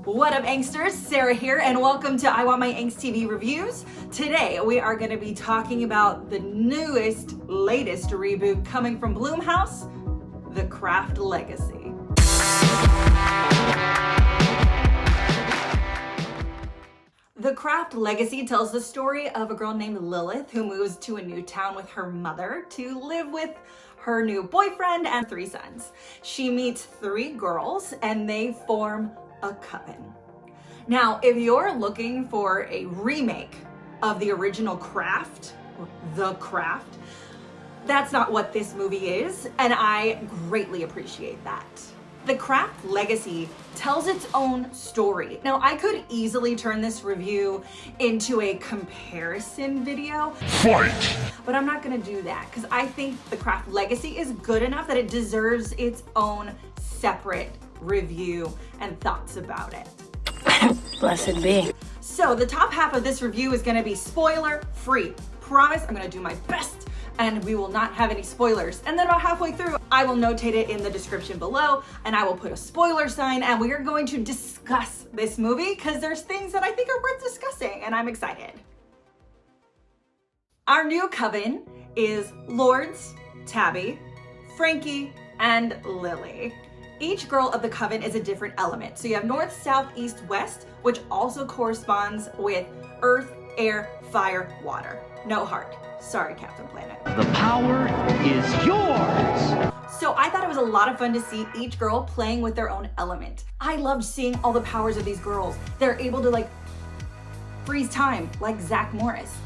What up, Angsters? Sarah here, and welcome to I Want My Angst TV Reviews. Today, we are going to be talking about the latest reboot coming from Blumouse, The Craft Legacy. The Craft Legacy tells the story of a girl named Lilith who moves to a new town with her mother to live with her new boyfriend and 3 sons. She meets 3 girls and they form a coven. Now, if you're looking for a remake of the original Craft, or The Craft, that's not what this movie is, and I greatly appreciate that. The Craft Legacy tells its own story. Now, I could easily turn this review into a comparison video. Fight! But I'm not gonna do that, because I think The Craft Legacy is good enough that it deserves its own separate review and thoughts about it. Blessed be. So the top half of this review is gonna be spoiler free. Promise, I'm gonna do my best and we will not have any spoilers. And then about halfway through, I will notate it in the description below and I will put a spoiler sign and we are going to discuss this movie because there's things that I think are worth discussing and I'm excited. Our new coven is Lords, Tabby, Frankie, and Lily. Each girl of the coven is a different element. So you have north, south, east, west, which also corresponds with earth, air, fire, water. No heart. Sorry, Captain Planet. The power is yours! So I thought it was a lot of fun to see each girl playing with their own element. I loved seeing all the powers of these girls. They're able to freeze time like Zach Morris.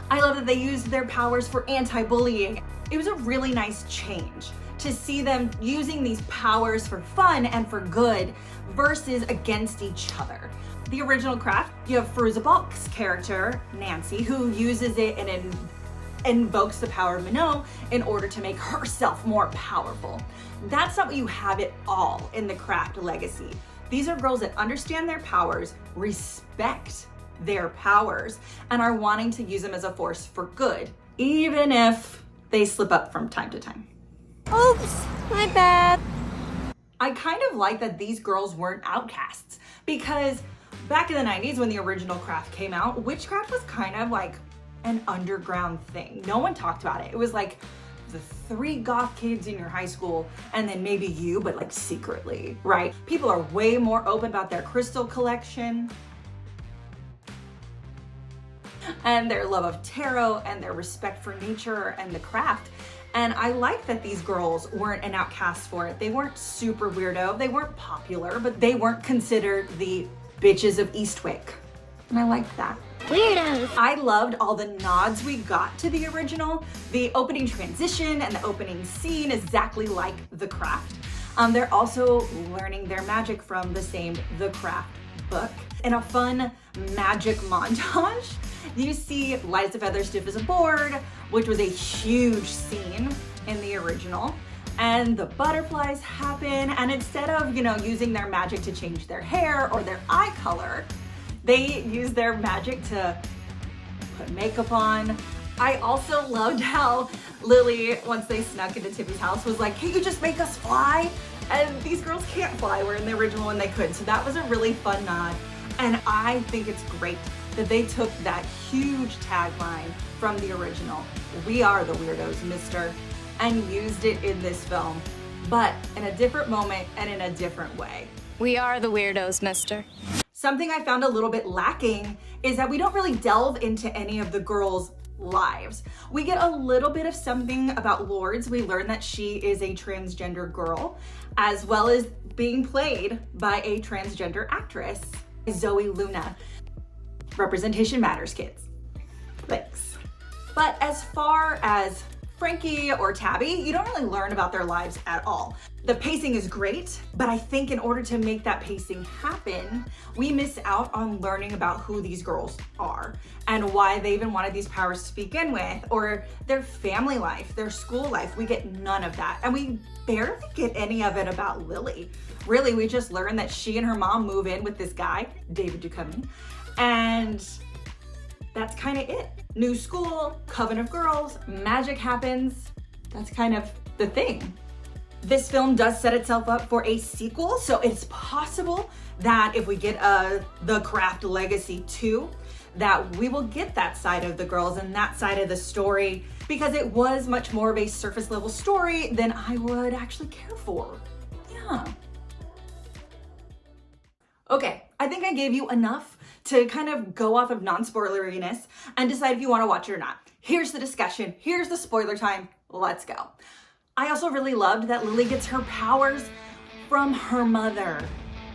I love that they used their powers for anti-bullying. It was a really nice change to see them using these powers for fun and for good versus against each other. The original Craft, you have Fruza Balk's character, Nancy, who uses it and invokes the power of Minot in order to make herself more powerful. That's not what you have at all in the Craft Legacy. These are girls that understand their powers, respect their powers, and are wanting to use them as a force for good, even if they slip up from time to time. Oops, my bad. I kind of like that these girls weren't outcasts because back in the 90s when the original Craft came out, witchcraft was kind of like an underground thing. No one talked about it. It was like the 3 goth kids in your high school and then maybe you, but secretly, right? People are way more open about their crystal collection and their love of tarot and their respect for nature and the craft. And I like that these girls weren't an outcast for it. They weren't super weirdo. They weren't popular, but they weren't considered the bitches of Eastwick. And I liked that. Weirdos. I loved all the nods we got to the original. The opening transition and the opening scene is exactly like The Craft. They're also learning their magic from the same The Craft book. In a fun magic montage, you see light as a feather, stiff as a board, which was a huge scene in the original. And the butterflies happen, and instead of, using their magic to change their hair or their eye color, they use their magic to put makeup on. I also loved how Lily, once they snuck into Tippy's house, was like, "Can't you just make us fly?" And these girls can't fly, where in the original one they could. So that was a really fun nod. And I think it's great that they took that huge tagline from the original, "We are the weirdos, mister," and used it in this film, but in a different moment and in a different way. We are the weirdos, mister. Something I found a little bit lacking is that we don't really delve into any of the girls' lives. We get a little bit of something about Lords. We learn that she is a transgender girl, as well as being played by a transgender actress, Zoe Luna. Representation matters, kids. Thanks. But as far as Frankie or Tabby, you don't really learn about their lives at all. The pacing is great, but I think in order to make that pacing happen, we miss out on learning about who these girls are and why they even wanted these powers to begin with, or their family life, their school life. We get none of that. And we barely get any of it about Lily. Really, we just learn that she and her mom move in with this guy, David Duchovny, and that's kind of it. New school, coven of girls, magic happens. That's kind of the thing. This film does set itself up for a sequel, so it's possible that if we get the Craft Legacy 2, that we will get that side of the girls and that side of the story, because it was much more of a surface level story than I would actually care for. Yeah. Okay, I think I gave you enough to kind of go off of non-spoileriness and decide if you want to watch it or not. Here's the discussion. Here's the spoiler time. Let's go. I also really loved that Lily gets her powers from her mother.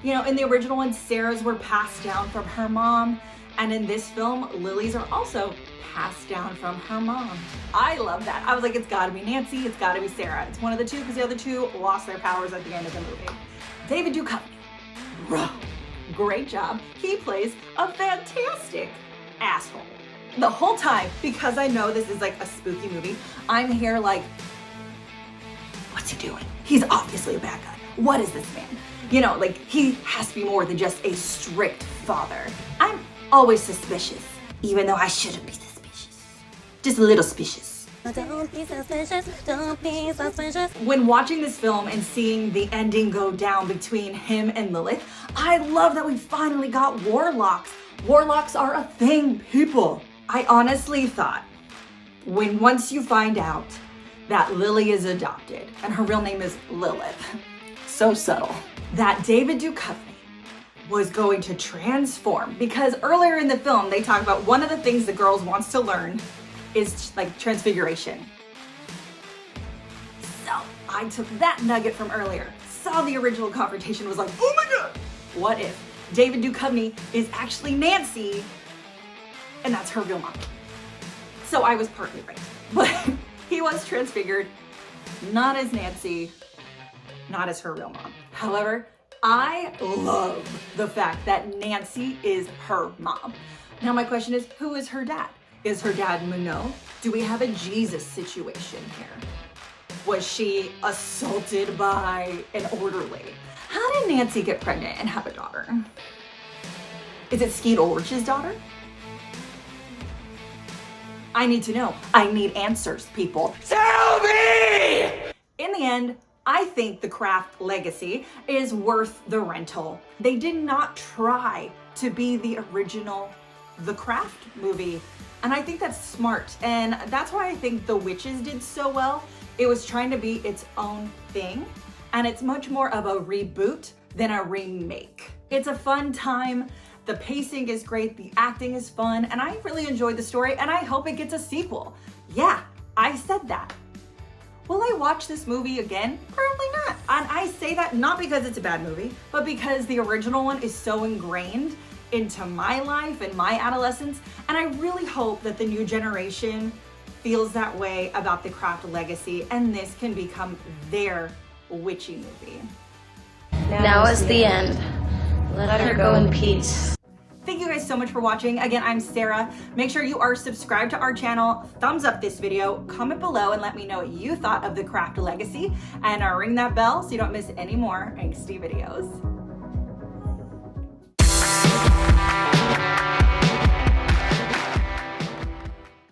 You know, in the original one, Sarah's were passed down from her mom. And in this film, Lily's are also passed down from her mom. I love that. I was like, it's gotta be Nancy, it's gotta be Sarah. It's one of the two, because the other two lost their powers at the end of the movie. David Duchovny, bro, great job. He plays a fantastic asshole. The whole time, because I know this is like a spooky movie, I'm here like, what's he doing? He's obviously a bad guy. What is this man? You know, like, he has to be more than just a strict father. I'm always suspicious, even though I shouldn't be suspicious. Just a little suspicious. Don't be suspicious, don't be suspicious. When watching this film and seeing the ending go down between him and Lilith, I love that we finally got warlocks. Warlocks are a thing, people. I honestly thought, once you find out that Lily is adopted and her real name is Lilith, so subtle, that David Duchovny was going to transform, because earlier in the film they talk about one of the things the girls wants to learn is like transfiguration. So I took that nugget from earlier, saw the original confrontation, was like, oh my god, what if David Duchovny is actually Nancy and that's her real mom? So I was partly right, but he was transfigured, not as Nancy, not as her real mom. However, I love the fact that Nancy is her mom. Now my question is, who is her dad? Is her dad Minot? Do we have a Jesus situation here? Was she assaulted by an orderly? How did Nancy get pregnant and have a daughter? Is it Skeet Ulrich's daughter? I need to know. I need answers, people. Tell me! In the end, I think the Craft Legacy is worth the rental. They did not try to be the original The Craft movie, and I think that's smart, and that's why I think The Witches did so well. It was trying to be its own thing, and it's much more of a reboot than a remake. It's a fun time, the pacing is great, the acting is fun, and I really enjoyed the story, and I hope it gets a sequel. Yeah, I said that. Will I watch this movie again? Probably not. And I say that not because it's a bad movie, but because the original one is so ingrained into my life and my adolescence. And I really hope that the new generation feels that way about the Craft Legacy, and this can become their witchy movie. Now is the end. Let her go in peace. Thank you guys so much for watching. Again, I'm Sarah. Make sure you are subscribed to our channel, thumbs up this video, comment below and let me know what you thought of the Craft Legacy, and ring that bell so you don't miss any more angsty videos.